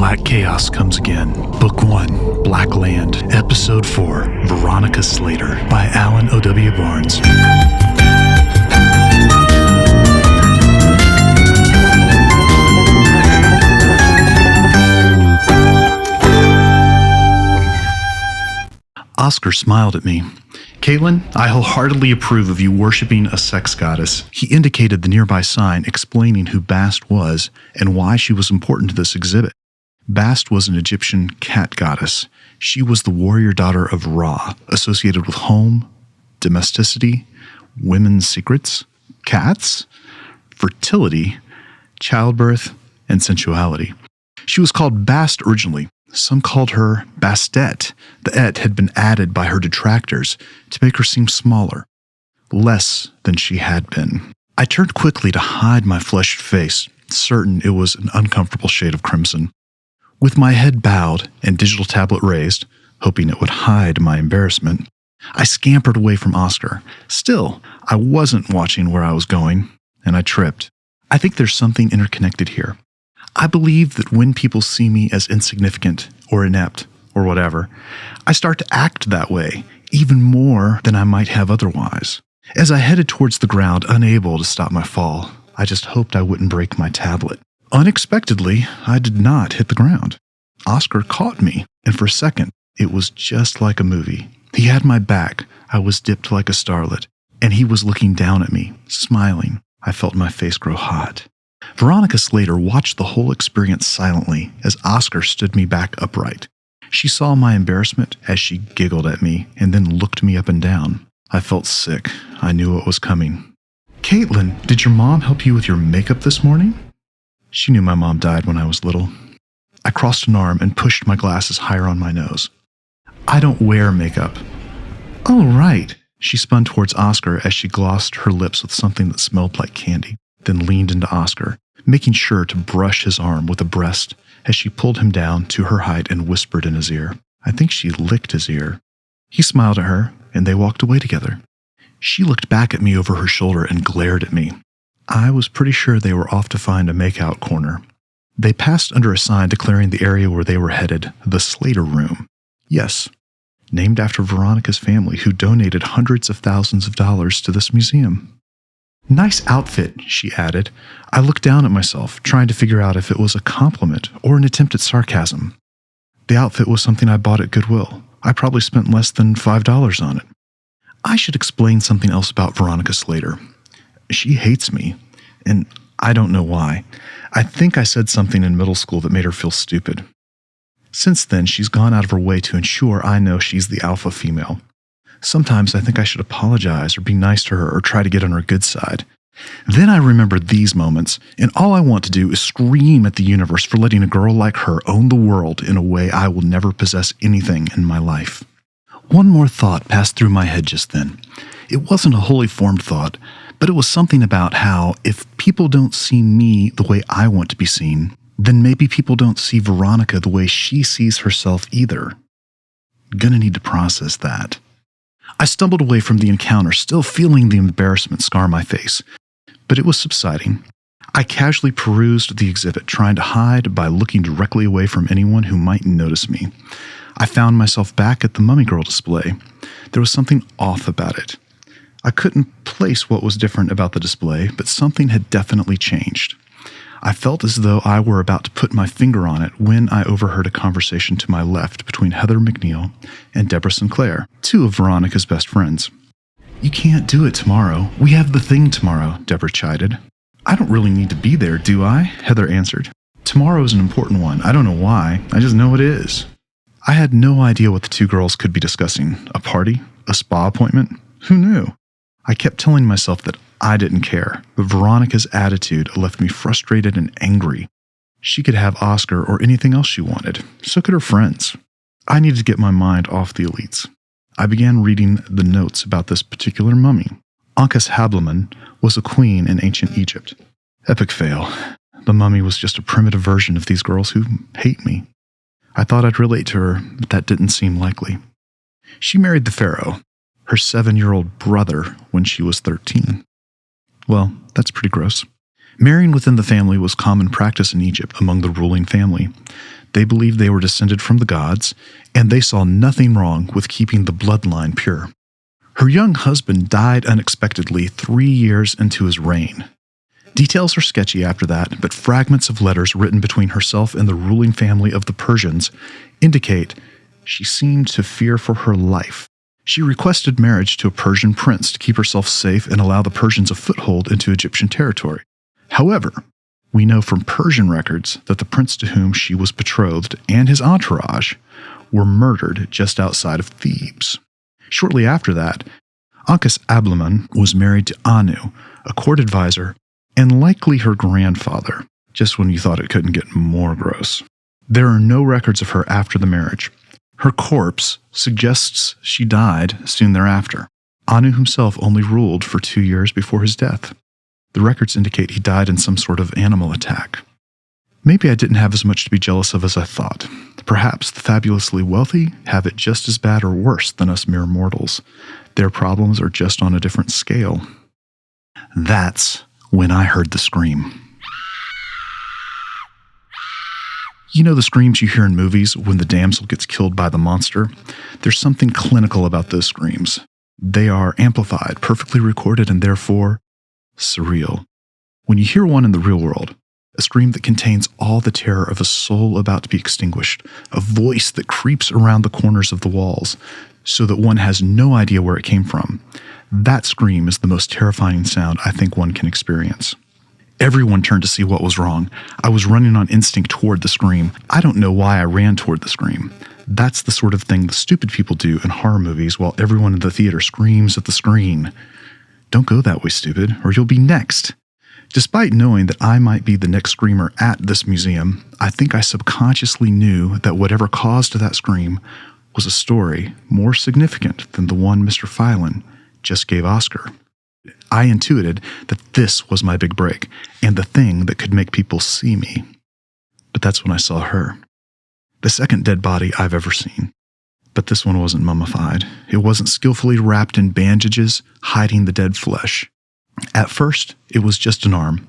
Black Chaos comes again. Book 1, Black Land, Episode 4, Veronica Slater, by Alan O.W. Barnes. Oscar smiled at me. Caitlin, I wholeheartedly approve of you worshiping a sex goddess. He indicated the nearby sign explaining who Bast was and why she was important to this exhibit. Bast was an Egyptian cat goddess. She was the warrior daughter of Ra, associated with home, domesticity, women's secrets, cats, fertility, childbirth, and sensuality. She was called Bast originally. Some called her Bastet. The et had been added by her detractors to make her seem smaller, less than she had been. I turned quickly to hide my flushed face, certain it was an uncomfortable shade of crimson. With my head bowed and digital tablet raised, hoping it would hide my embarrassment, I scampered away from Oscar. Still, I wasn't watching where I was going, and I tripped. I think there's something interconnected here. I believe that when people see me as insignificant or inept or whatever, I start to act that way, even more than I might have otherwise. As I headed towards the ground, unable to stop my fall, I just hoped I wouldn't break my tablet. Unexpectedly, I did not hit the ground. Oscar caught me, and for a second, it was just like a movie. He had my back, I was dipped like a starlet, and he was looking down at me, smiling. I felt my face grow hot. Veronica Slater watched the whole experience silently as Oscar stood me back upright. She saw my embarrassment as she giggled at me and then looked me up and down. I felt sick. I knew what was coming. Caitlin, did your mom help you with your makeup this morning? She knew my mom died when I was little. I crossed an arm and pushed my glasses higher on my nose. I don't wear makeup. Oh, right. She spun towards Oscar as she glossed her lips with something that smelled like candy, then leaned into Oscar, making sure to brush his arm with a breast as she pulled him down to her height and whispered in his ear. I think she licked his ear. He smiled at her, and they walked away together. She looked back at me over her shoulder and glared at me. I was pretty sure they were off to find a makeout corner. They passed under a sign declaring the area where they were headed the Slater Room. Yes, named after Veronica's family, who donated hundreds of thousands of dollars to this museum. Nice outfit, she added. I looked down at myself, trying to figure out if it was a compliment or an attempt at sarcasm. The outfit was something I bought at Goodwill. I probably spent less than $5 on it. I should explain something else about Veronica Slater. She hates me, and I don't know why. I think I said something in middle school that made her feel stupid. Since then, she's gone out of her way to ensure I know she's the alpha female. Sometimes I think I should apologize or be nice to her or try to get on her good side. Then I remember these moments, and all I want to do is scream at the universe for letting a girl like her own the world in a way I will never possess anything in my life. One more thought passed through my head just then. It wasn't a wholly formed thought, but it was something about how if people don't see me the way I want to be seen, then maybe people don't see Veronica the way she sees herself either. Gonna need to process that. I stumbled away from the encounter, still feeling the embarrassment scar my face, but it was subsiding. I casually perused the exhibit, trying to hide by looking directly away from anyone who might notice me. I found myself back at the Mummy Girl display. There was something off about it. I couldn't place what was different about the display, but something had definitely changed. I felt as though I were about to put my finger on it when I overheard a conversation to my left between Heather McNeil and Deborah Sinclair, two of Veronica's best friends. You can't do it tomorrow. We have the thing tomorrow, Deborah chided. I don't really need to be there, do I? Heather answered. Tomorrow is an important one. I don't know why. I just know it is. I had no idea what the two girls could be discussing. A party? A spa appointment? Who knew? I kept telling myself that I didn't care, but Veronica's attitude left me frustrated and angry. She could have Oscar or anything else she wanted. So could her friends. I needed to get my mind off the elites. I began reading the notes about this particular mummy. Ankhes Hablaman was a queen in ancient Egypt. Epic fail. The mummy was just a primitive version of these girls who hate me. I thought I'd relate to her, but that didn't seem likely. She married the pharaoh, her 7-year-old brother, when she was 13. Well, that's pretty gross. Marrying within the family was common practice in Egypt among the ruling family. They believed they were descended from the gods, and they saw nothing wrong with keeping the bloodline pure. Her young husband died unexpectedly 3 years into his reign. Details are sketchy after that, but fragments of letters written between herself and the ruling family of the Persians indicate she seemed to fear for her life. She requested marriage to a Persian prince to keep herself safe and allow the Persians a foothold into Egyptian territory. However, we know from Persian records that the prince to whom she was betrothed and his entourage were murdered just outside of Thebes. Shortly after that, Ankes Ablaman was married to Anu, a court advisor, and likely her grandfather, just when you thought it couldn't get more gross. There are no records of her after the marriage. Her corpse suggests she died soon thereafter. Anu himself only ruled for 2 years before his death. The records indicate he died in some sort of animal attack. Maybe I didn't have as much to be jealous of as I thought. Perhaps the fabulously wealthy have it just as bad or worse than us mere mortals. Their problems are just on a different scale. That's when I heard the scream. You know the screams you hear in movies when the damsel gets killed by the monster? There's something clinical about those screams. They are amplified, perfectly recorded, and therefore surreal. When you hear one in the real world, a scream that contains all the terror of a soul about to be extinguished, a voice that creeps around the corners of the walls so that one has no idea where it came from, that scream is the most terrifying sound I think one can experience. Everyone turned to see what was wrong. I was running on instinct toward the scream. I don't know why I ran toward the scream. That's the sort of thing the stupid people do in horror movies while everyone in the theater screams at the screen. Don't go that way, stupid, or you'll be next. Despite knowing that I might be the next screamer at this museum, I think I subconsciously knew that whatever caused that scream was a story more significant than the one Mr. Phelan just gave Oscar. I intuited that this was my big break, and the thing that could make people see me. But that's when I saw her. The second dead body I've ever seen. But this one wasn't mummified. It wasn't skillfully wrapped in bandages, hiding the dead flesh. At first, it was just an arm.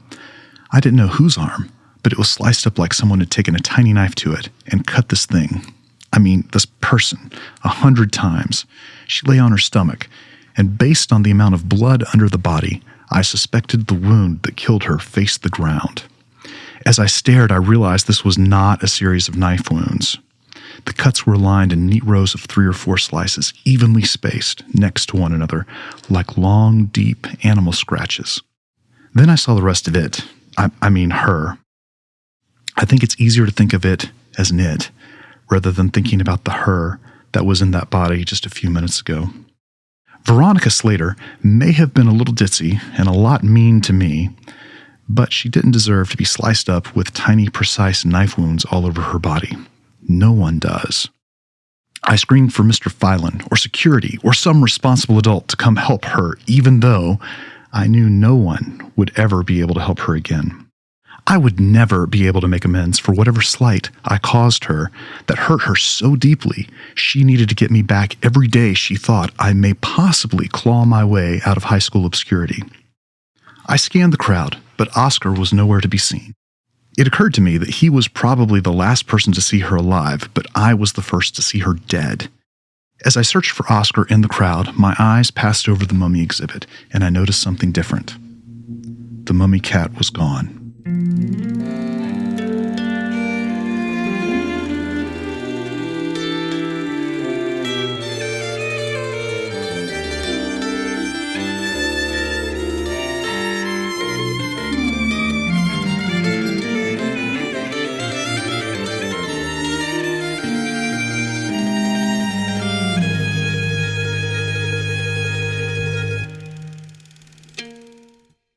I didn't know whose arm, but it was sliced up like someone had taken a tiny knife to it and cut this person, 100 times. She lay on her stomach, and based on the amount of blood under the body, I suspected the wound that killed her faced the ground. As I stared, I realized this was not a series of knife wounds. The cuts were lined in neat rows of 3 or 4 slices, evenly spaced next to one another, like long, deep animal scratches. Then I saw the rest of it. Her. I think it's easier to think of it as an it, rather than thinking about the her that was in that body just a few minutes ago. Veronica Slater may have been a little ditzy and a lot mean to me, but she didn't deserve to be sliced up with tiny, precise knife wounds all over her body. No one does. I screamed for Mr. Phelan, or security, or some responsible adult to come help her, even though I knew no one would ever be able to help her again. I would never be able to make amends for whatever slight I caused her that hurt her so deeply she needed to get me back every day she thought I may possibly claw my way out of high school obscurity. I scanned the crowd, but Oscar was nowhere to be seen. It occurred to me that he was probably the last person to see her alive, but I was the first to see her dead. As I searched for Oscar in the crowd, my eyes passed over the mummy exhibit, and I noticed something different. The mummy cat was gone.